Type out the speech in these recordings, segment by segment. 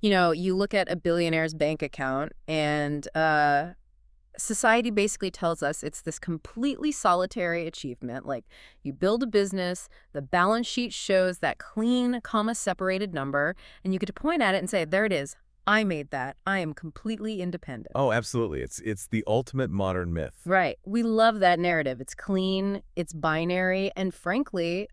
You know, you look at a billionaire's bank account and society basically tells us it's this completely solitary achievement. Like, you build a business, the balance sheet shows that clean, comma-separated number, and you get to point at it and say, there it is. I made that. I am completely independent. Oh, absolutely. It's the ultimate modern myth. Right. We love that narrative. It's clean, it's binary, and frankly,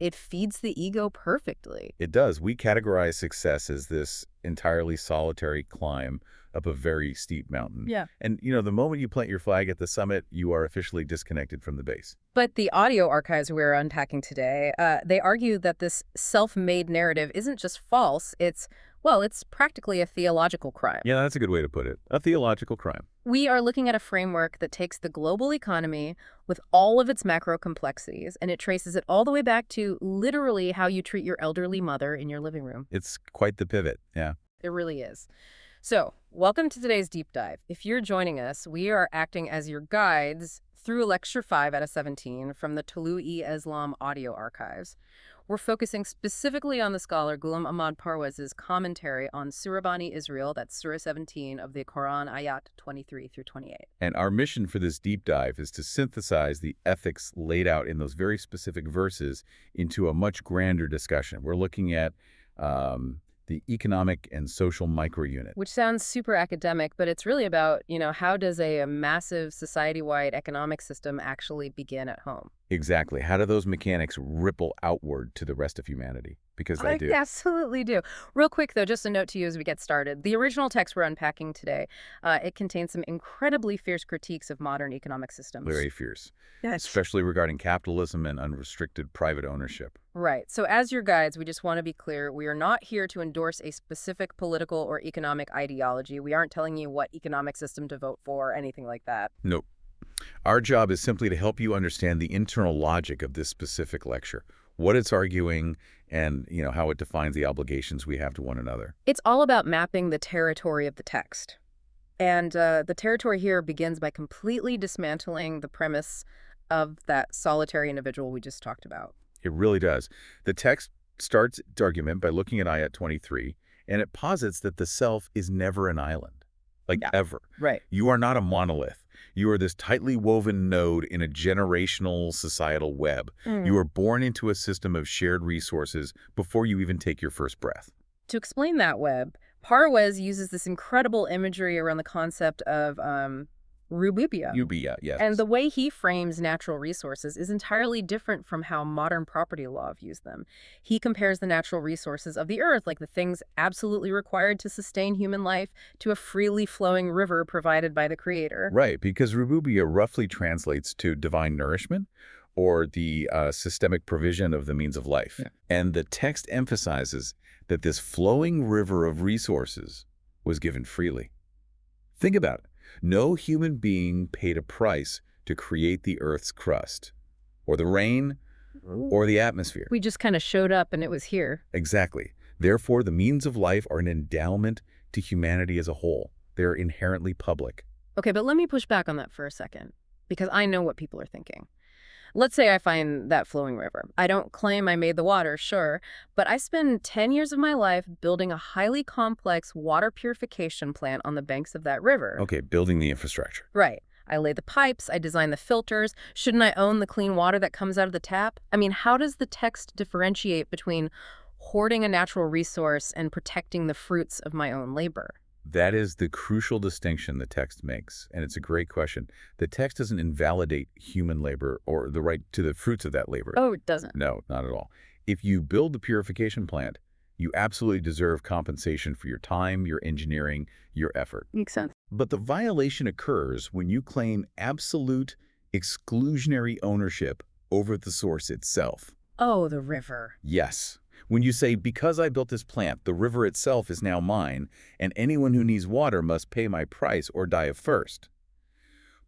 it feeds the ego perfectly. It does. We categorize success as this entirely solitary climb up a very steep mountain. Yeah. And, you know, the moment you plant your flag at the summit, you are officially disconnected from the base. But the audio archives we're unpacking today, they argue that this self-made narrative isn't just false, it's practically a theological crime. Yeah, that's a good way to put it. A theological crime. We are looking at a framework that takes the global economy with all of its macro complexities, and it traces it all the way back to literally how you treat your elderly mother in your living room. It's quite the pivot, yeah. It really is. So, welcome to today's deep dive. If you're joining us, we are acting as your guides through Lecture 5 out of 17 from the Tulu-e-Islam audio archives. We're focusing specifically on the scholar Ghulam Ahmad Parwez's commentary on Surah Israel, that's Surah 17 of the Quran, Ayat 23 through 28. And our mission for this deep dive is to synthesize the ethics laid out in those very specific verses into a much grander discussion. We're looking at the economic and social micro-unit. Which sounds super academic, but it's really about, you know, how does a massive society-wide economic system actually begin at home? Exactly. How do those mechanics ripple outward to the rest of humanity? Because they do. They absolutely do. Real quick, though, just a note to you as we get started. The original text we're unpacking today, it contains some incredibly fierce critiques of modern economic systems. Very fierce. Yes. Especially regarding capitalism and unrestricted private ownership. Right. So as your guides, we just want to be clear, we are not here to endorse a specific political or economic ideology. We aren't telling you what economic system to vote for or anything like that. Nope. Our job is simply to help you understand the internal logic of this specific lecture, what it's arguing, and, you know, how it defines the obligations we have to one another. It's all about mapping the territory of the text. And the territory here begins by completely dismantling the premise of that solitary individual we just talked about. It really does. The text starts its argument by looking at Ayat 23, and it posits that the self is never an island, ever. Right. You are not a monolith. You are this tightly woven node in a generational societal web. You are born into a system of shared resources before you even take your first breath. To explain that web, Parwez uses this incredible imagery around the concept of Rububiyyat. Rububiyyat, yes. And the way he frames natural resources is entirely different from how modern property law views them. He compares the natural resources of the earth, like the things absolutely required to sustain human life, to a freely flowing river provided by the creator. Right, because Rububiyyat roughly translates to divine nourishment or the systemic provision of the means of life. Yeah. And the text emphasizes that this flowing river of resources was given freely. Think about it. No human being paid a price to create the Earth's crust, or the rain, or the atmosphere. We just kind of showed up and it was here. Exactly. Therefore, the means of life are an endowment to humanity as a whole. They're inherently public. Okay, but let me push back on that for a second, because I know what people are thinking. Let's say I find that flowing river. I don't claim I made the water, sure, but I spend 10 years of my life building a highly complex water purification plant on the banks of that river. Okay, building the infrastructure. Right. I lay the pipes, I design the filters. Shouldn't I own the clean water that comes out of the tap? I mean, how does the text differentiate between hoarding a natural resource and protecting the fruits of my own labor? That is the crucial distinction the text makes, and it's a great question. The text doesn't invalidate human labor or the right to the fruits of that labor. Oh, it doesn't? No, not at all. If you build the purification plant, you absolutely deserve compensation for your time, your engineering, your effort. Makes sense. But the violation occurs when you claim absolute exclusionary ownership over the source itself. Oh, the river. Yes. When you say, because I built this plant, the river itself is now mine, and anyone who needs water must pay my price or die of thirst.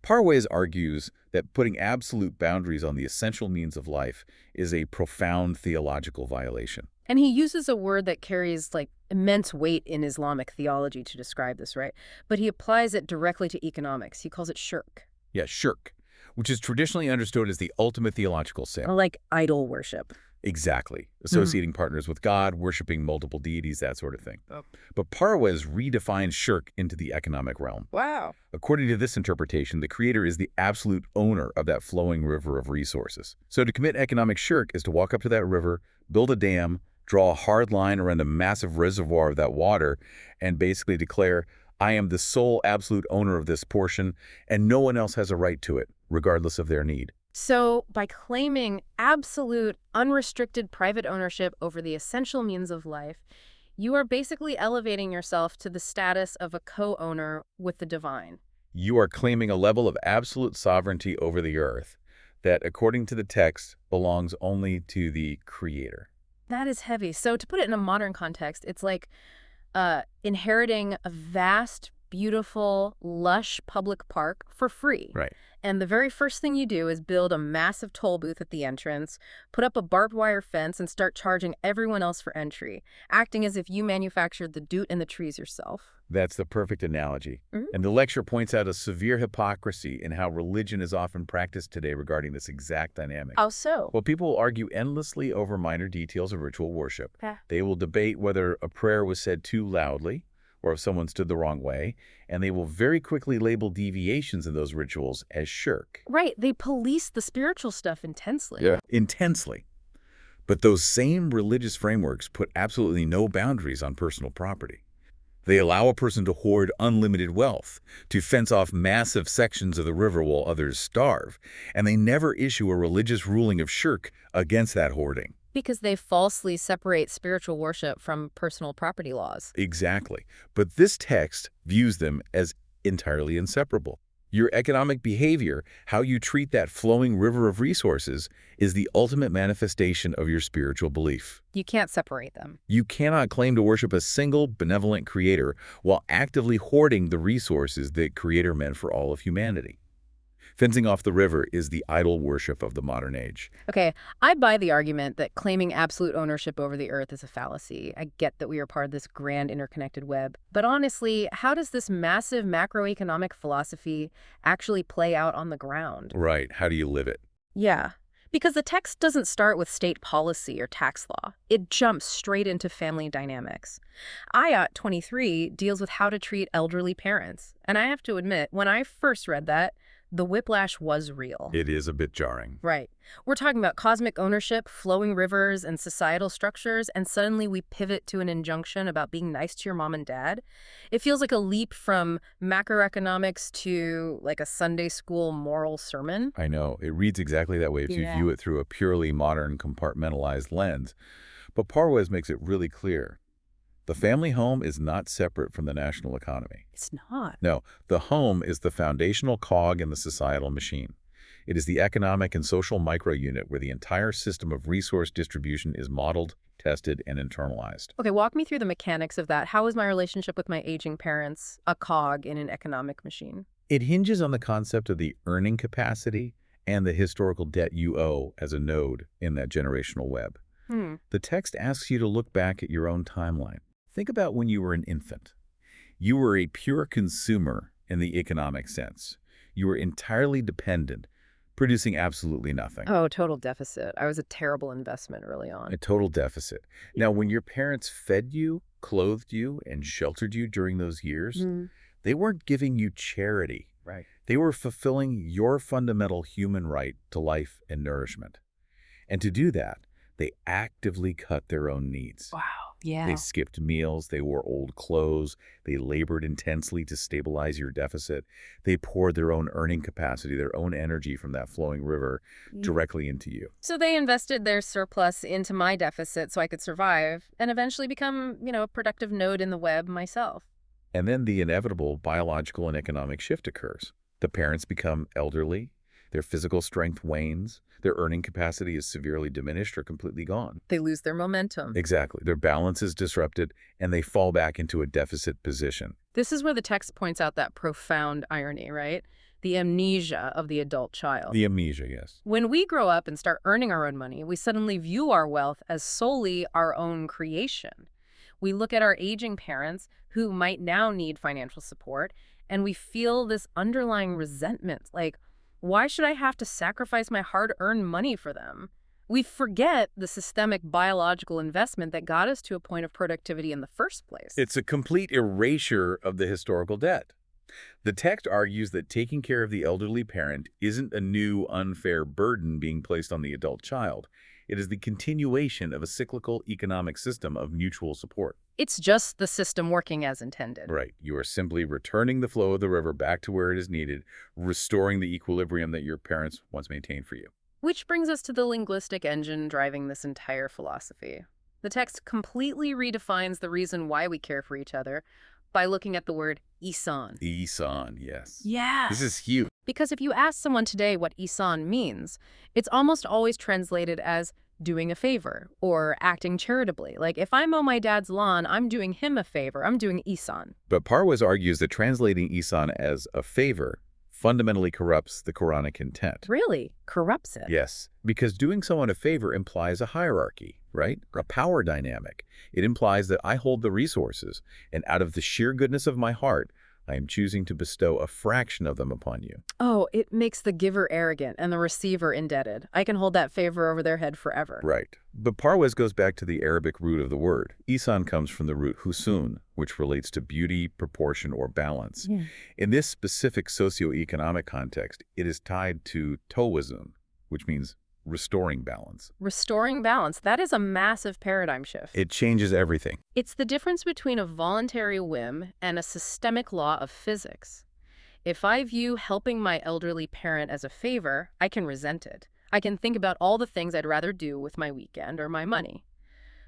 Parwez argues that putting absolute boundaries on the essential means of life is a profound theological violation. And he uses a word that carries, immense weight in Islamic theology to describe this, right? But he applies it directly to economics. He calls it shirk. Yeah, shirk, which is traditionally understood as the ultimate theological sin. Like idol worship. Exactly. Associating partners with God, worshiping multiple deities, that sort of thing. But Parwez redefines shirk into the economic realm. Wow. According to this interpretation, the creator is the absolute owner of that flowing river of resources. So to commit economic shirk is to walk up to that river, build a dam, draw a hard line around a massive reservoir of that water, and basically declare, I am the sole absolute owner of this portion, and no one else has a right to it, regardless of their need. So by claiming absolute, unrestricted private ownership over the essential means of life, you are basically elevating yourself to the status of a co-owner with the divine. You are claiming a level of absolute sovereignty over the earth that, according to the text, belongs only to the creator. That is heavy. So to put it in a modern context, it's like inheriting a vast, beautiful, lush public park for free. Right. And the very first thing you do is build a massive toll booth at the entrance, put up a barbed wire fence, and start charging everyone else for entry, acting as if you manufactured the doot and the trees yourself. That's the perfect analogy. And the lecture points out a severe hypocrisy in how religion is often practiced today regarding this exact dynamic. How so? Well, people will argue endlessly over minor details of ritual worship. Yeah. They will debate whether a prayer was said too loudly or if someone stood the wrong way, and they will very quickly label deviations in those rituals as shirk. Right. They police the spiritual stuff intensely. Yeah. Intensely. But those same religious frameworks put absolutely no boundaries on personal property. They allow a person to hoard unlimited wealth, to fence off massive sections of the river while others starve, and they never issue a religious ruling of shirk against that hoarding. Because they falsely separate spiritual worship from personal property laws. Exactly. But this text views them as entirely inseparable. Your economic behavior, how you treat that flowing river of resources, is the ultimate manifestation of your spiritual belief. You can't separate them. You cannot claim to worship a single benevolent creator while actively hoarding the resources that creator meant for all of humanity. Fencing off the river is the idol worship of the modern age. Okay, I buy the argument that claiming absolute ownership over the earth is a fallacy. I get that we are part of this grand interconnected web. But honestly, how does this massive macroeconomic philosophy actually play out on the ground? Right. How do you live it? Yeah, because the text doesn't start with state policy or tax law. It jumps straight into family dynamics. Ayat 23 deals with how to treat elderly parents. And I have to admit, when I first read that, the whiplash was real. It is a bit jarring. Right. We're talking about cosmic ownership, flowing rivers, and societal structures, and suddenly we pivot to an injunction about being nice to your mom and dad. It feels like a leap from macroeconomics to like a Sunday school moral sermon. I know. It reads exactly that way if you view it through a purely modern, compartmentalized lens. But Parwez makes it really clear. The family home is not separate from the national economy. It's not. No, the home is the foundational cog in the societal machine. It is the economic and social micro-unit where the entire system of resource distribution is modeled, tested, and internalized. Okay, walk me through the mechanics of that. How is my relationship with my aging parents a cog in an economic machine? It hinges on the concept of the earning capacity and the historical debt you owe as a node in that generational web. The text asks you to look back at your own timeline. Think about when you were an infant. You were a pure consumer in the economic sense. You were entirely dependent, producing absolutely nothing. Oh, total deficit. I was a terrible investment early on. A total deficit. Now, when your parents fed you, clothed you, and sheltered you during those years, they weren't giving you charity. Right. They were fulfilling your fundamental human right to life and nourishment. And to do that, they actively cut their own needs. Wow. Yeah. They skipped meals, they wore old clothes, they labored intensely to stabilize your deficit. They poured their own earning capacity, their own energy from that flowing river directly into you. So they invested their surplus into my deficit so I could survive and eventually become, a productive node in the web myself. And then the inevitable biological and economic shift occurs. The parents become elderly, their physical strength wanes, their earning capacity is severely diminished or completely gone. They lose their momentum. Exactly. Their balance is disrupted, and they fall back into a deficit position. This is where the text points out that profound irony, right? The amnesia of the adult child. The amnesia, yes. When we grow up and start earning our own money, we suddenly view our wealth as solely our own creation. We look at our aging parents who might now need financial support, and we feel this underlying resentment, like, why should I have to sacrifice my hard-earned money for them? We forget the systemic biological investment that got us to a point of productivity in the first place. It's a complete erasure of the historical debt. The text argues that taking care of the elderly parent isn't a new, unfair burden being placed on the adult child. It is the continuation of a cyclical economic system of mutual support. It's just the system working as intended. Right. You are simply returning the flow of the river back to where it is needed, restoring the equilibrium that your parents once maintained for you. Which brings us to the linguistic engine driving this entire philosophy. The text completely redefines the reason why we care for each other by looking at the word Ehsan. Ehsan, yes. Yeah. This is huge. Because if you ask someone today what Ehsan means, it's almost always translated as doing a favor or acting charitably. Like, if I mow my dad's lawn, I'm doing him a favor. I'm doing Ehsan. But Parwez argues that translating Ehsan as a favor fundamentally corrupts the Quranic intent. Really? Corrupts it? Yes, because doing someone a favor implies a hierarchy, right? A power dynamic. It implies that I hold the resources, and out of the sheer goodness of my heart, I am choosing to bestow a fraction of them upon you. Oh, it makes the giver arrogant and the receiver indebted. I can hold that favor over their head forever. Right. But Parwez goes back to the Arabic root of the word. Ehsan comes from the root husun, which relates to beauty, proportion, or balance. Yeah. In this specific socio-economic context, it is tied to Tawazun, which means restoring balance. Restoring balance, that is a massive paradigm shift. It changes everything. It's the difference between a voluntary whim and a systemic law of physics. If I view helping my elderly parent as a favor, I can resent it. I can think about all the things I'd rather do with my weekend or my money.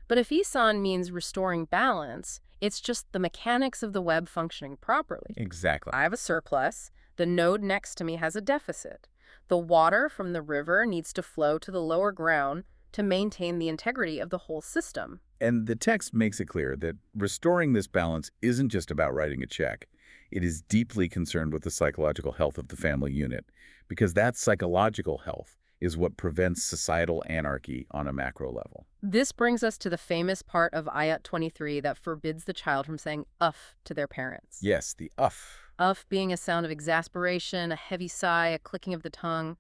But if Ehsan means restoring balance, it's just the mechanics of the web functioning properly. Exactly. I have a surplus. The node next to me has a deficit. The water from the river needs to flow to the lower ground to maintain the integrity of the whole system. And the text makes it clear that restoring this balance isn't just about writing a check. It is deeply concerned with the psychological health of the family unit, because that psychological health is what prevents societal anarchy on a macro level. This brings us to the famous part of Ayat 23 that forbids the child from saying "uff" to their parents. Yes, the uff. Uff being a sound of exasperation, a heavy sigh, a clicking of the tongue.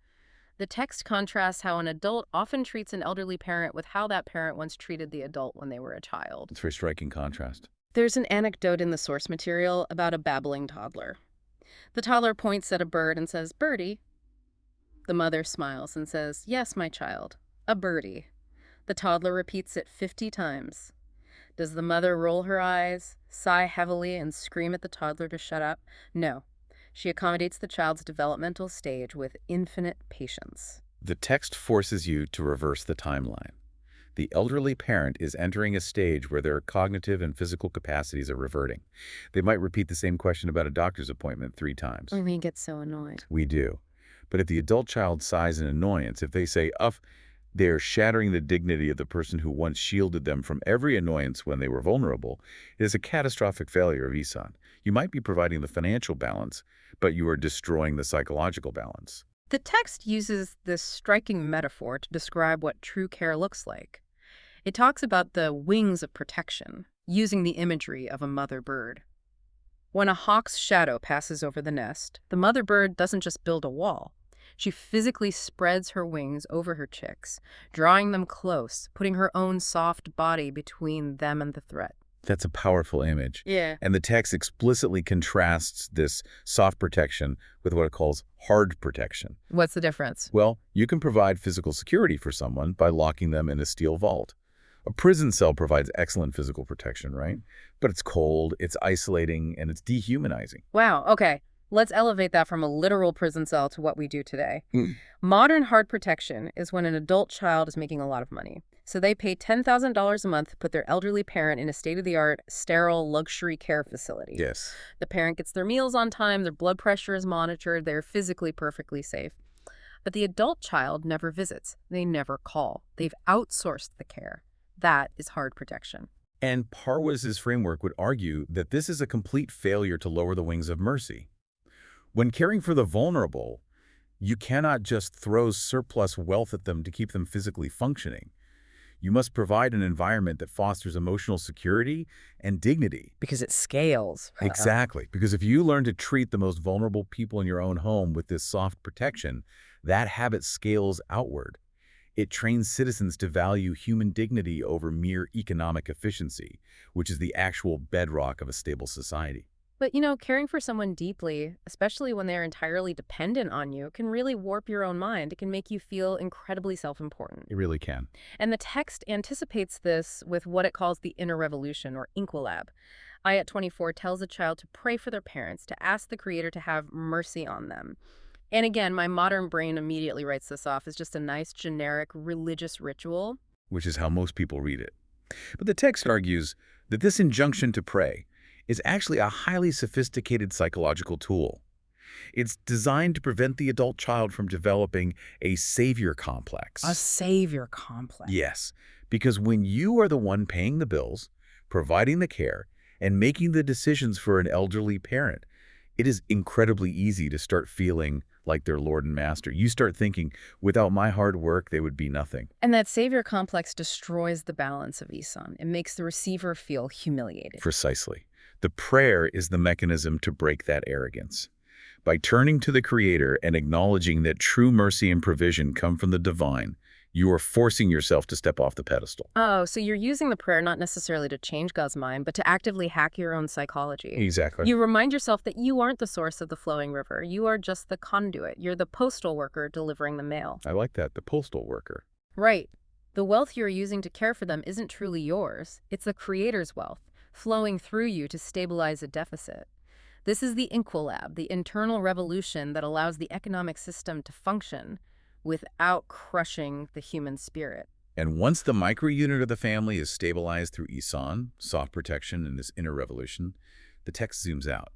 The text contrasts how an adult often treats an elderly parent with how that parent once treated the adult when they were a child. It's a very striking contrast. There's an anecdote in the source material about a babbling toddler. The toddler points at a bird and says, "Birdie." The mother smiles and says, "Yes, my child, a birdie." The toddler repeats it 50 times. Does the mother roll her eyes, sigh heavily, and scream at the toddler to shut up? No. She accommodates the child's developmental stage with infinite patience. The text forces you to reverse the timeline. The elderly parent is entering a stage where their cognitive and physical capacities are reverting. They might repeat the same question about a doctor's appointment 3 times. And we get so annoyed. We do. But if the adult child sighs in annoyance, if they say, uff, they're shattering the dignity of the person who once shielded them from every annoyance when they were vulnerable. It is a catastrophic failure of Ehsan. You might be providing the financial balance, but you are destroying the psychological balance. The text uses this striking metaphor to describe what true care looks like. It talks about the wings of protection, using the imagery of a mother bird. When a hawk's shadow passes over the nest, the mother bird doesn't just build a wall. She physically spreads her wings over her chicks, drawing them close, putting her own soft body between them and the threat. That's a powerful image. Yeah. And the text explicitly contrasts this soft protection with what it calls hard protection. What's the difference? Well, you can provide physical security for someone by locking them in a steel vault. A prison cell provides excellent physical protection, right? But it's cold, it's isolating, and it's dehumanizing. Wow, okay. Let's elevate that from a literal prison cell to what we do today. Modern hard protection is when an adult child is making a lot of money. So they pay $10,000 a month to put their elderly parent in a state-of-the-art, sterile, luxury care facility. Yes. The parent gets their meals on time, their blood pressure is monitored, they're physically perfectly safe. But the adult child never visits. They never call. They've outsourced the care. That is hard protection. And Parwez's framework would argue that this is a complete failure to lower the wings of mercy. When caring for the vulnerable, you cannot just throw surplus wealth at them to keep them physically functioning. You must provide an environment that fosters emotional security and dignity. Because it scales. Exactly. Because if you learn to treat the most vulnerable people in your own home with this soft protection, that habit scales outward. It trains citizens to value human dignity over mere economic efficiency, which is the actual bedrock of a stable society. But, you know, caring for someone deeply, especially when they're entirely dependent on you, can really warp your own mind. It can make you feel incredibly self-important. It really can. And the text anticipates this with what it calls the inner revolution, or inquilab. Ayat 24 tells a child to pray for their parents, to ask the Creator to have mercy on them. And again, my modern brain immediately writes this off as just a nice, generic religious ritual. Which is how most people read it. But the text argues that this injunction to pray is actually a highly sophisticated psychological tool. It's designed to prevent the adult child from developing a savior complex. A savior complex. Yes, because when you are the one paying the bills, providing the care, and making the decisions for an elderly parent, it is incredibly easy to start feeling like their Lord and Master. You start thinking, without my hard work, they would be nothing. And that savior complex destroys the balance of Ehsan. It makes the receiver feel humiliated. Precisely. The prayer is the mechanism to break that arrogance. By turning to the Creator and acknowledging that true mercy and provision come from the divine, you are forcing yourself to step off the pedestal. Oh, so you're using the prayer not necessarily to change God's mind, but to actively hack your own psychology. Exactly. You remind yourself that you aren't the source of the flowing river. You are just the conduit. You're the postal worker delivering the mail. I like that, the postal worker. Right. The wealth you're using to care for them isn't truly yours. It's the Creator's wealth, flowing through you to stabilize a deficit. This is the inquilab, the internal revolution that allows the economic system to function without crushing the human spirit. And once the micro-unit of the family is stabilized through Ehsan, soft protection, and this inner revolution, the text zooms out.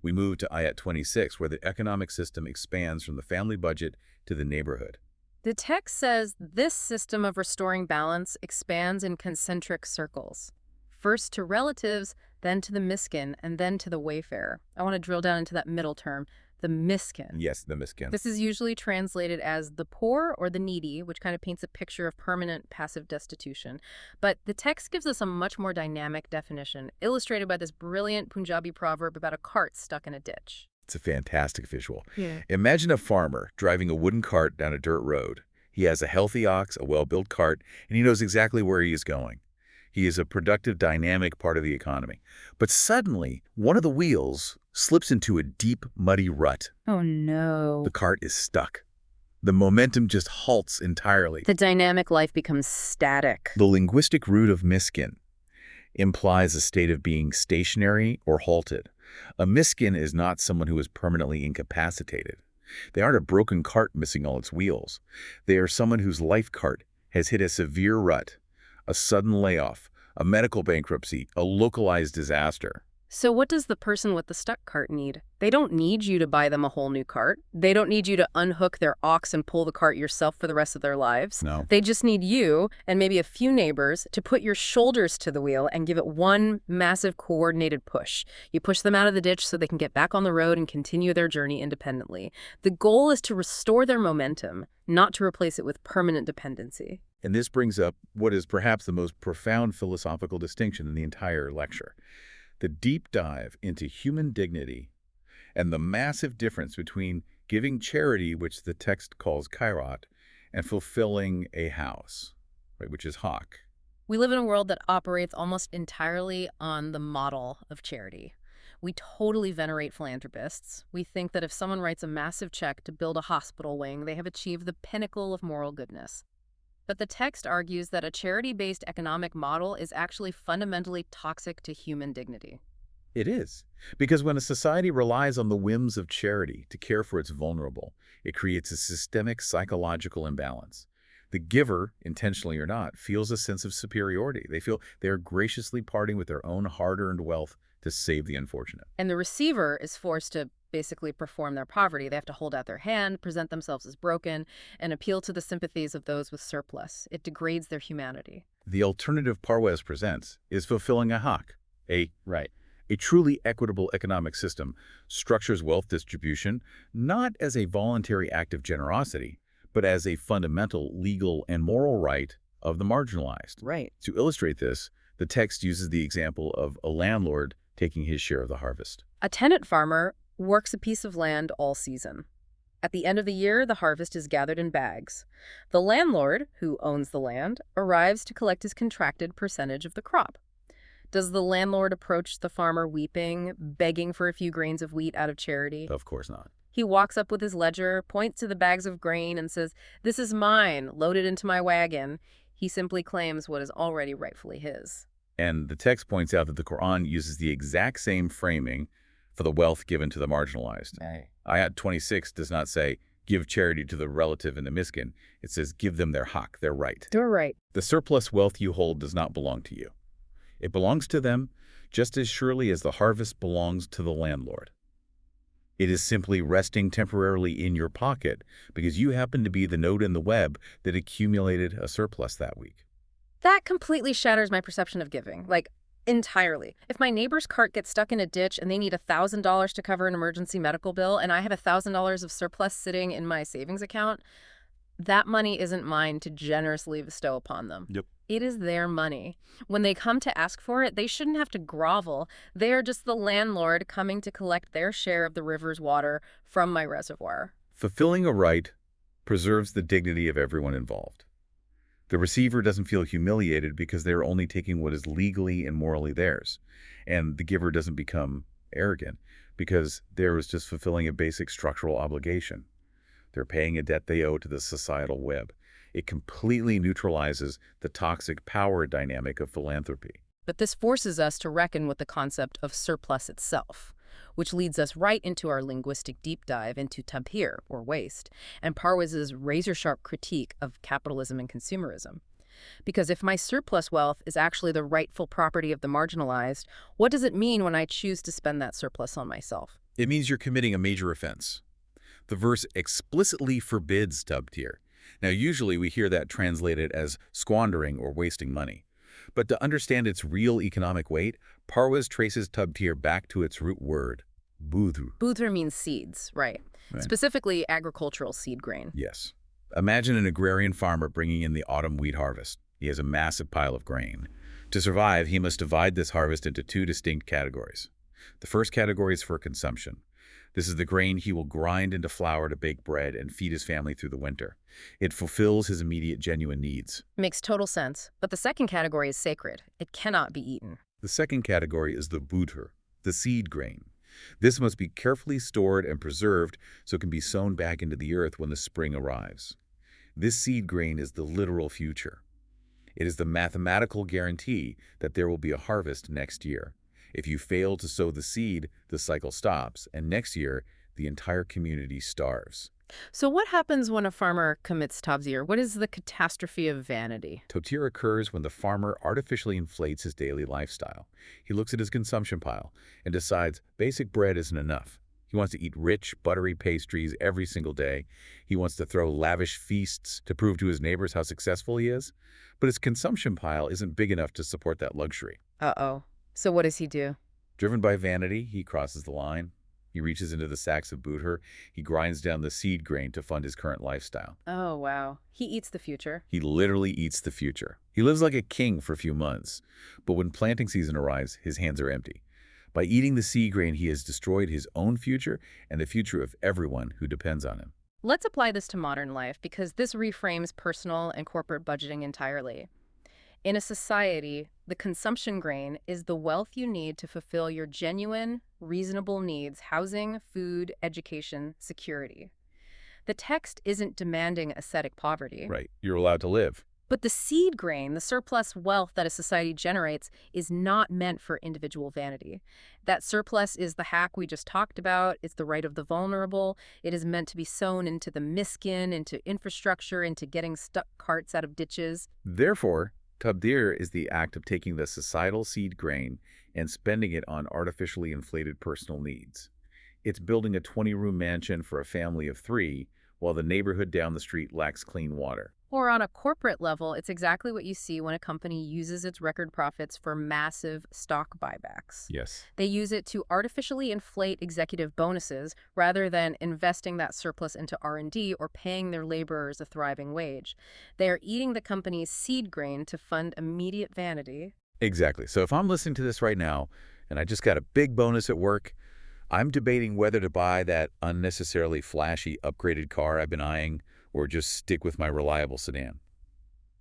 We move to Ayat 26, where the economic system expands from the family budget to the neighborhood. The text says this system of restoring balance expands in concentric circles. First to relatives, then to the miskin, and then to the wayfarer. I want to drill down into that middle term, the miskin. Yes, the miskin. This is usually translated as the poor or the needy, which kind of paints a picture of permanent passive destitution. But the text gives us a much more dynamic definition, illustrated by this brilliant Punjabi proverb about a cart stuck in a ditch. It's a fantastic visual. Yeah. Imagine a farmer driving a wooden cart down a dirt road. He has a healthy ox, a well-built cart, and he knows exactly where he is going. He is a productive, dynamic part of the economy. But suddenly, one of the wheels slips into a deep, muddy rut. Oh, no. The cart is stuck. The momentum just halts entirely. The dynamic life becomes static. The linguistic root of miskin implies a state of being stationary or halted. A miskin is not someone who is permanently incapacitated. They aren't a broken cart missing all its wheels. They are someone whose life cart has hit a severe rut, a sudden layoff, a medical bankruptcy, a localized disaster. So what does the person with the stuck cart need? They don't need you to buy them a whole new cart. They don't need you to unhook their ox and pull the cart yourself for the rest of their lives. No. They just need you and maybe a few neighbors to put your shoulders to the wheel and give it one massive coordinated push. You push them out of the ditch so they can get back on the road and continue their journey independently. The goal is to restore their momentum, not to replace it with permanent dependency. And this brings up what is perhaps the most profound philosophical distinction in the entire lecture. The deep dive into human dignity and the massive difference between giving charity, which the text calls kairat, and fulfilling a house, right, which is haq. We live in a world that operates almost entirely on the model of charity. We totally venerate philanthropists. We think that if someone writes a massive check to build a hospital wing, they have achieved the pinnacle of moral goodness. But the text argues that a charity-based economic model is actually fundamentally toxic to human dignity. It is. Because when a society relies on the whims of charity to care for its vulnerable, it creates a systemic psychological imbalance. The giver, intentionally or not, feels a sense of superiority. They feel they are graciously parting with their own hard-earned wealth to save the unfortunate. And the receiver is forced to basically perform their poverty. They have to hold out their hand, present themselves as broken, and appeal to the sympathies of those with surplus. It degrades their humanity. The alternative Parwez presents is fulfilling a haq, a truly equitable economic system structures wealth distribution not as a voluntary act of generosity, but as a fundamental legal and moral right of the marginalized. Right. To illustrate this, the text uses the example of a landlord taking his share of the harvest. A tenant farmer works a piece of land all season. At the end of the year, the harvest is gathered in bags. The landlord, who owns the land, arrives to collect his contracted percentage of the crop. Does the landlord approach the farmer weeping, begging for a few grains of wheat out of charity? Of course not. He walks up with his ledger, points to the bags of grain, and says, "This is mine, loaded into my wagon." He simply claims what is already rightfully his. And the text points out that the Quran uses the exact same framing for the wealth given to the marginalized. Right. Ayat 26 does not say, give charity to the relative and the miskin. It says, give them their haq, their right. You're right. The surplus wealth you hold does not belong to you. It belongs to them just as surely as the harvest belongs to the landlord. It is simply resting temporarily in your pocket because you happen to be the node in the web that accumulated a surplus that week. That completely shatters my perception of giving, like entirely. If my neighbor's cart gets stuck in a ditch and they need $1,000 to cover an emergency medical bill and I have $1,000 of surplus sitting in my savings account, that money isn't mine to generously bestow upon them. Yep. It is their money. When they come to ask for it, they shouldn't have to grovel. They are just the landlord coming to collect their share of the river's water from my reservoir. Fulfilling a right preserves the dignity of everyone involved. The receiver doesn't feel humiliated because they're only taking what is legally and morally theirs. And the giver doesn't become arrogant because they're just fulfilling a basic structural obligation. They're paying a debt they owe to the societal web. It completely neutralizes the toxic power dynamic of philanthropy. But this forces us to reckon with the concept of surplus itself, which leads us right into our linguistic deep dive into tabzeer, or waste, and Parwez's razor-sharp critique of capitalism and consumerism. Because if my surplus wealth is actually the rightful property of the marginalized, what does it mean when I choose to spend that surplus on myself? It means you're committing a major offense. The verse explicitly forbids tabzeer. Now, usually we hear that translated as squandering or wasting money. But to understand its real economic weight, Parwez traces tabzeer back to its root word, budhr. Budhr means seeds, right. Specifically agricultural seed grain. Yes. Imagine an agrarian farmer bringing in the autumn wheat harvest. He has a massive pile of grain. To survive, he must divide this harvest into two distinct categories. The first category is for consumption. This is the grain he will grind into flour to bake bread and feed his family through the winter. It fulfills his immediate genuine needs. Makes total sense. But the second category is sacred. It cannot be eaten. The second category is the budhr, the seed grain. This must be carefully stored and preserved so it can be sown back into the earth when the spring arrives. This seed grain is the literal future. It is the mathematical guarantee that there will be a harvest next year. If you fail to sow the seed, the cycle stops, and next year, the entire community starves. So what happens when a farmer commits tabzeer? What is the catastrophe of vanity? Tabzeer occurs when the farmer artificially inflates his daily lifestyle. He looks at his consumption pile and decides basic bread isn't enough. He wants to eat rich, buttery pastries every single day. He wants to throw lavish feasts to prove to his neighbors how successful he is. But his consumption pile isn't big enough to support that luxury. Uh-oh. So what does he do? Driven by vanity, he crosses the line. He reaches into the sacks of budhr. He grinds down the seed grain to fund his current lifestyle. Oh, wow. He eats the future. He literally eats the future. He lives like a king for a few months. But when planting season arrives, his hands are empty. By eating the seed grain, he has destroyed his own future and the future of everyone who depends on him. Let's apply this to modern life because this reframes personal and corporate budgeting entirely. In a society, the consumption grain is the wealth you need to fulfill your genuine, reasonable needs: housing, food, education, security. The text isn't demanding ascetic poverty. Right. You're allowed to live. But the seed grain, the surplus wealth that a society generates, is not meant for individual vanity. That surplus is the hack we just talked about. It's the right of the vulnerable. It is meant to be sown into the miskin, into infrastructure, into getting stuck carts out of ditches. Therefore, tabzeer is the act of taking the societal seed grain and spending it on artificially inflated personal needs. It's building a 20-room mansion for a family of 3 while the neighborhood down the street lacks clean water. Or on a corporate level, it's exactly what you see when a company uses its record profits for massive stock buybacks. Yes. They use it to artificially inflate executive bonuses rather than investing that surplus into R&D or paying their laborers a thriving wage. They are eating the company's seed grain to fund immediate vanity. Exactly. So if I'm listening to this right now and I just got a big bonus at work, I'm debating whether to buy that unnecessarily flashy upgraded car I've been eyeing or just stick with my reliable sedan.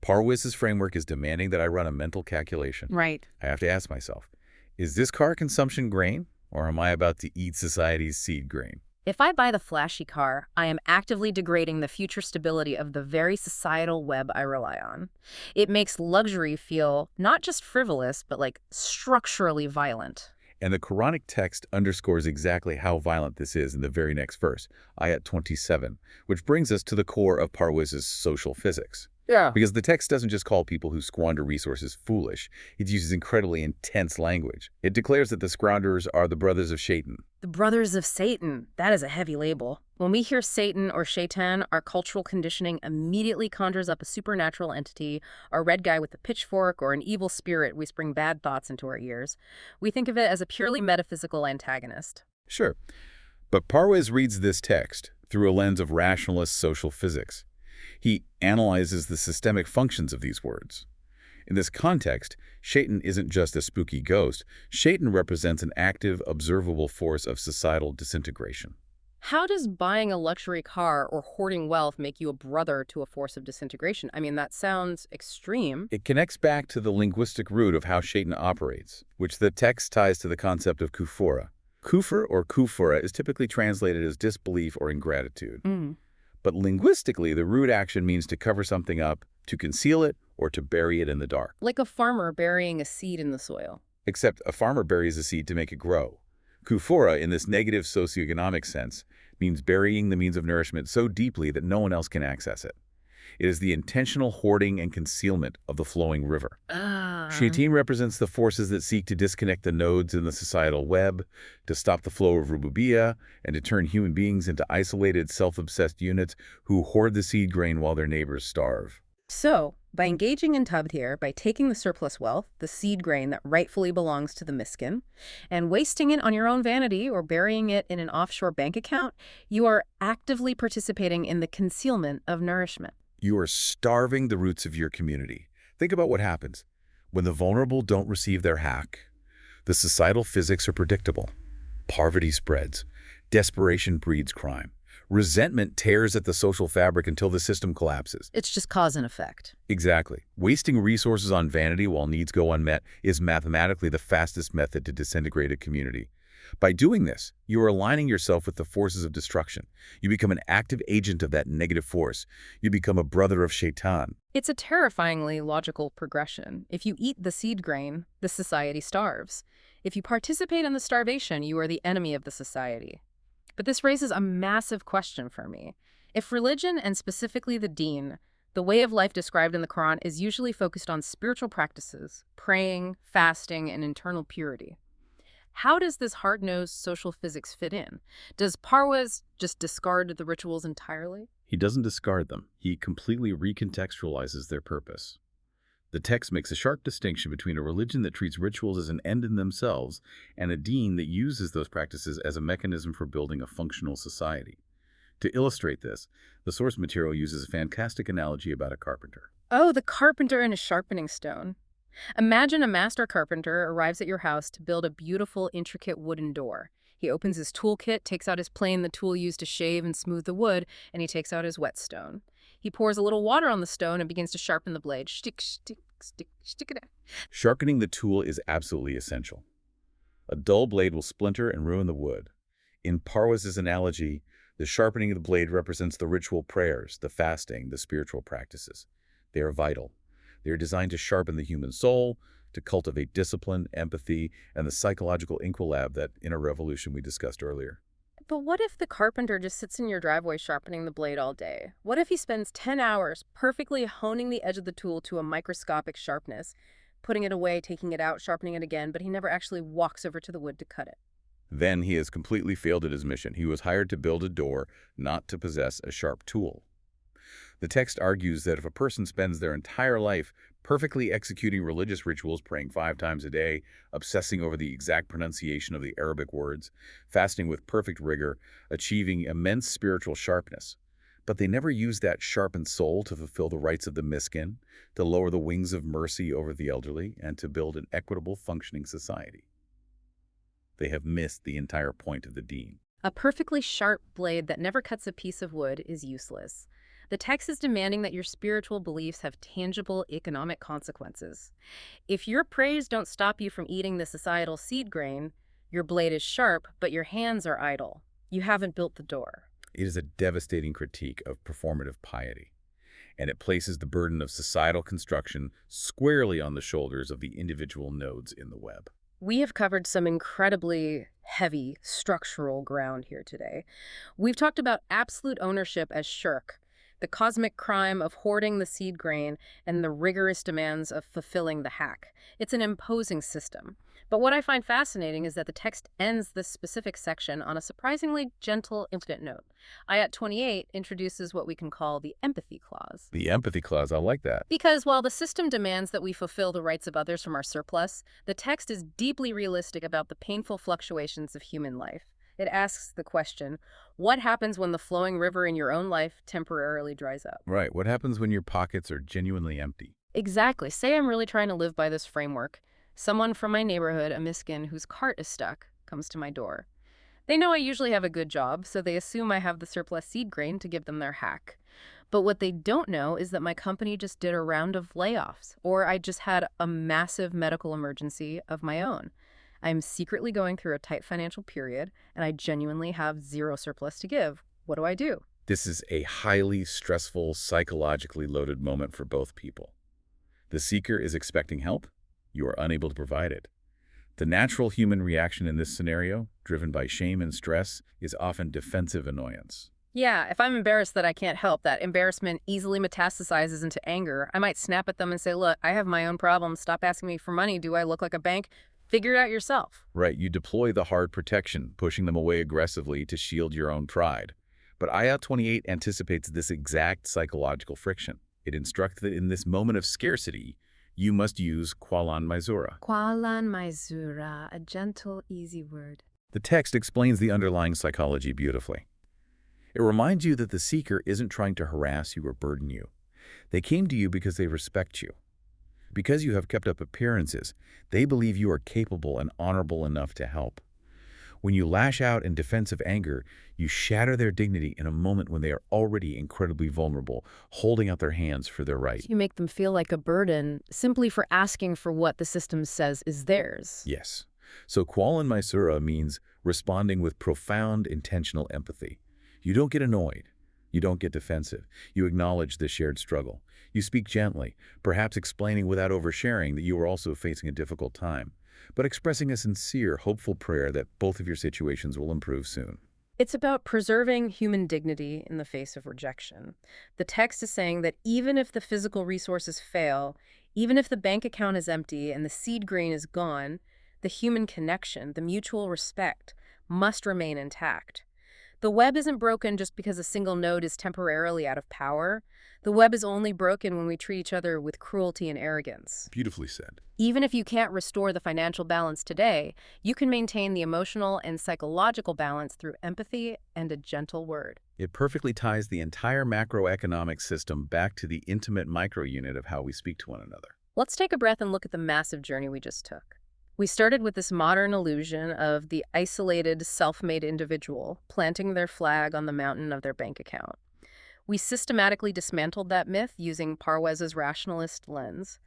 Parwez's framework is demanding that I run a mental calculation. Right. I have to ask myself, is this car consumption grain, or am I about to eat society's seed grain? If I buy the flashy car, I am actively degrading the future stability of the very societal web I rely on. It makes luxury feel not just frivolous, but like structurally violent. And the Quranic text underscores exactly how violent this is in the very next verse, Ayat 27, which brings us to the core of Parwez's social physics. Yeah. Because the text doesn't just call people who squander resources foolish. It uses incredibly intense language. It declares that the squanderers are the brothers of Satan. The brothers of Satan. That is a heavy label. When we hear Satan or Shaitan, our cultural conditioning immediately conjures up a supernatural entity, a red guy with a pitchfork, or an evil spirit whispering bad thoughts into our ears. We think of it as a purely metaphysical antagonist. Sure. But Parwez reads this text through a lens of rationalist social physics. He analyzes the systemic functions of these words. In this context, Shaitan isn't just a spooky ghost. Shaitan represents an active, observable force of societal disintegration. How does buying a luxury car or hoarding wealth make you a brother to a force of disintegration? I mean, that sounds extreme. It connects back to the linguistic root of how Shaitan operates, which the text ties to the concept of kufura. Kufr or kufura is typically translated as disbelief or ingratitude. But linguistically, the root action means to cover something up, to conceal it, or to bury it in the dark. Like a farmer burying a seed in the soil. Except a farmer buries a seed to make it grow. Kufura, in this negative socio-economic sense, means burying the means of nourishment so deeply that no one else can access it. It is the intentional hoarding and concealment of the flowing river. Shaitan represents the forces that seek to disconnect the nodes in the societal web, to stop the flow of Rububiyyat, and to turn human beings into isolated, self-obsessed units who hoard the seed grain while their neighbors starve. So, by engaging in Tabzeer, by taking the surplus wealth, the seed grain that rightfully belongs to the miskin, and wasting it on your own vanity or burying it in an offshore bank account, you are actively participating in the concealment of nourishment. You are starving the roots of your community. Think about what happens. When the vulnerable don't receive their hack, the societal physics are predictable. Poverty spreads. Desperation breeds crime. Resentment tears at the social fabric until the system collapses. It's just cause and effect. Exactly. Wasting resources on vanity while needs go unmet is mathematically the fastest method to disintegrate a community. By doing this, you are aligning yourself with the forces of destruction. You become an active agent of that negative force. You become a brother of Shaitan. It's a terrifyingly logical progression. If you eat the seed grain, the society starves. If you participate in the starvation, you are the enemy of the society. But this raises a massive question for me. If religion, and specifically the deen, the way of life described in the Quran, is usually focused on spiritual practices, praying, fasting, and internal purity, how does this hard-nosed social physics fit in? Does Parwez just discard the rituals entirely? He doesn't discard them. He completely recontextualizes their purpose. The text makes a sharp distinction between a religion that treats rituals as an end in themselves and a deen that uses those practices as a mechanism for building a functional society. To illustrate this, the source material uses a fantastic analogy about a carpenter. Oh, the carpenter and his sharpening stone. Imagine a master carpenter arrives at your house to build a beautiful, intricate wooden door. He opens his toolkit, takes out his plane, the tool used to shave and smooth the wood, and he takes out his whetstone. He pours a little water on the stone and begins to sharpen the blade. Shtick, shtick, stick, shtick it. Sharpening the tool is absolutely essential. A dull blade will splinter and ruin the wood. In Parwez's analogy, the sharpening of the blade represents the ritual prayers, the fasting, the spiritual practices. They are vital. They are designed to sharpen the human soul, to cultivate discipline, empathy, and the psychological inquilab that inner revolution we discussed earlier. But what if the carpenter just sits in your driveway sharpening the blade all day? What if he spends 10 hours perfectly honing the edge of the tool to a microscopic sharpness, putting it away, taking it out, sharpening it again, but he never actually walks over to the wood to cut it? Then he has completely failed at his mission. He was hired to build a door, not to possess a sharp tool. The text argues that if a person spends their entire life perfectly executing religious rituals, praying 5 times a day, obsessing over the exact pronunciation of the Arabic words, fasting with perfect rigor, achieving immense spiritual sharpness, but they never use that sharpened soul to fulfill the rights of the miskin, to lower the wings of mercy over the elderly, and to build an equitable, functioning society. They have missed the entire point of the deen. A perfectly sharp blade that never cuts a piece of wood is useless. The text is demanding that your spiritual beliefs have tangible economic consequences. If your praise don't stop you from eating the societal seed grain, your blade is sharp, but your hands are idle. You haven't built the door. It is a devastating critique of performative piety, and it places the burden of societal construction squarely on the shoulders of the individual nodes in the web. We have covered some incredibly heavy structural ground here today. We've talked about absolute ownership as shirk, the cosmic crime of hoarding the seed grain, and the rigorous demands of fulfilling the hack. It's an imposing system. But what I find fascinating is that the text ends this specific section on a surprisingly gentle, infinite note. Ayat 28 introduces what we can call the empathy clause. The empathy clause, I like that. Because while the system demands that we fulfill the rights of others from our surplus, the text is deeply realistic about the painful fluctuations of human life. It asks the question, what happens when the flowing river in your own life temporarily dries up? Right. What happens when your pockets are genuinely empty? Exactly. Say I'm really trying to live by this framework. Someone from my neighborhood, a miskin whose cart is stuck, comes to my door. They know I usually have a good job, so they assume I have the surplus seed grain to give them their hack. But what they don't know is that my company just did a round of layoffs, or I just had a massive medical emergency of my own. I'm secretly going through a tight financial period, and I genuinely have zero surplus to give. What do I do? This is a highly stressful, psychologically loaded moment for both people. The seeker is expecting help. You are unable to provide it. The natural human reaction in this scenario, driven by shame and stress, is often defensive annoyance. Yeah, if I'm embarrassed that I can't help, that embarrassment easily metastasizes into anger. I might snap at them and say, look, I have my own problems. Stop asking me for money. Do I look like a bank? Figure it out yourself. Right, you deploy the hard protection, pushing them away aggressively to shield your own pride. But Ayat 28 anticipates this exact psychological friction. It instructs that in this moment of scarcity, you must use Qualan Maysura. Qualan Maysura, a gentle, easy word. The text explains the underlying psychology beautifully. It reminds you that the seeker isn't trying to harass you or burden you. They came to you because they respect you. Because you have kept up appearances, they believe you are capable and honorable enough to help. When you lash out in defensive anger, you shatter their dignity in a moment when they are already incredibly vulnerable, holding out their hands for their right. You make them feel like a burden simply for asking for what the system says is theirs. Yes. So Qualan Maysura means responding with profound intentional empathy. You don't get annoyed. You don't get defensive. You acknowledge the shared struggle. You speak gently, perhaps explaining without oversharing that you are also facing a difficult time, but expressing a sincere, hopeful prayer that both of your situations will improve soon. It's about preserving human dignity in the face of rejection. The text is saying that even if the physical resources fail, even if the bank account is empty and the seed grain is gone, the human connection, the mutual respect, must remain intact. The web isn't broken just because a single node is temporarily out of power. The web is only broken when we treat each other with cruelty and arrogance. Beautifully said. Even if you can't restore the financial balance today, you can maintain the emotional and psychological balance through empathy and a gentle word. It perfectly ties the entire macroeconomic system back to the intimate micro-unit of how we speak to one another. Let's take a breath and look at the massive journey we just took. We started with this modern illusion of the isolated, self-made individual planting their flag on the mountain of their bank account. We systematically dismantled that myth using Parwez's rationalist lens.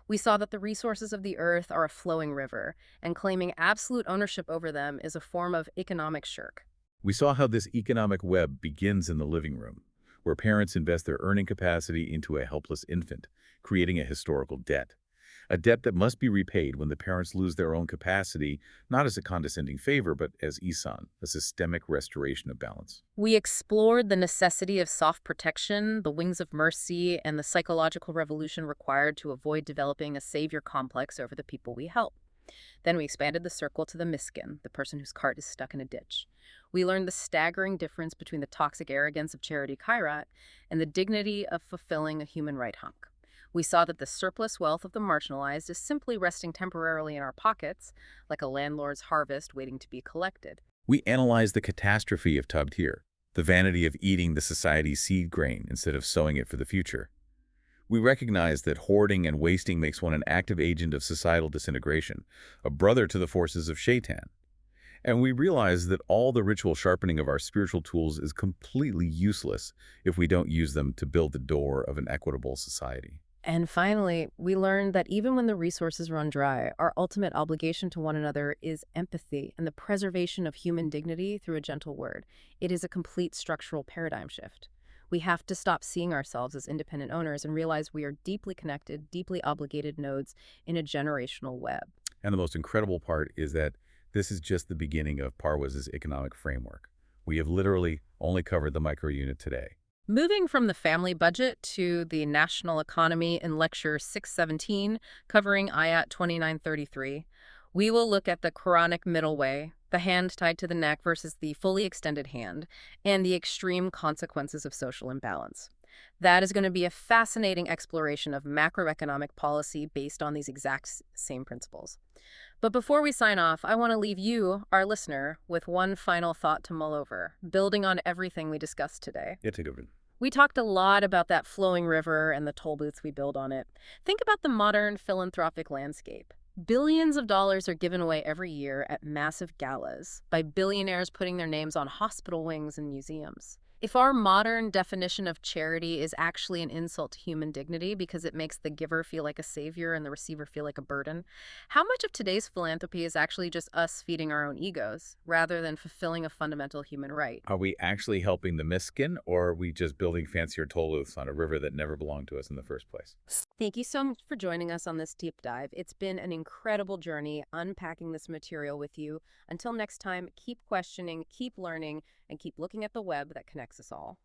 We saw that the resources of the earth are a flowing river, and claiming absolute ownership over them is a form of economic shirk. We saw how this economic web begins in the living room, where parents invest their earning capacity into a helpless infant, creating a historical debt. A debt that must be repaid when the parents lose their own capacity, not as a condescending favor, but as Ehsan, a systemic restoration of balance. We explored the necessity of soft protection, the wings of mercy, and the psychological revolution required to avoid developing a savior complex over the people we help. Then we expanded the circle to the miskin, the person whose cart is stuck in a ditch. We learned the staggering difference between the toxic arrogance of charity kairat and the dignity of fulfilling a human right hunk. We saw that the surplus wealth of the marginalized is simply resting temporarily in our pockets, like a landlord's harvest waiting to be collected. We analyzed the catastrophe of Tabzeer, the vanity of eating the society's seed grain instead of sowing it for the future. We recognized that hoarding and wasting makes one an active agent of societal disintegration, a brother to the forces of Shaitan. And we realize that all the ritual sharpening of our spiritual tools is completely useless if we don't use them to build the door of an equitable society. And finally, we learned that even when the resources run dry, our ultimate obligation to one another is empathy and the preservation of human dignity through a gentle word. It is a complete structural paradigm shift. We have to stop seeing ourselves as independent owners and realize we are deeply connected, deeply obligated nodes in a generational web. And the most incredible part is that this is just the beginning of Parwez's economic framework. We have literally only covered the microunit today. Moving from the family budget to the national economy in Lecture 617, covering Ayat 2933, we will look at the Quranic middle way, the hand tied to the neck versus the fully extended hand, and the extreme consequences of social imbalance. That is going to be a fascinating exploration of macroeconomic policy based on these exact same principles. But before we sign off, I want to leave you, our listener, with one final thought to mull over, building on everything we discussed today. Yeah, take over. We talked a lot about that flowing river and the toll booths we build on it. Think about the modern philanthropic landscape. Billions of dollars are given away every year at massive galas by billionaires putting their names on hospital wings and museums. If our modern definition of charity is actually an insult to human dignity because it makes the giver feel like a savior and the receiver feel like a burden, how much of today's philanthropy is actually just us feeding our own egos rather than fulfilling a fundamental human right? Are we actually helping the miskin, or are we just building fancier toll booths on a river that never belonged to us in the first place? Thank you so much for joining us on this deep dive. It's been an incredible journey unpacking this material with you. Until next time, keep questioning, keep learning, and keep looking at the web that connects us all.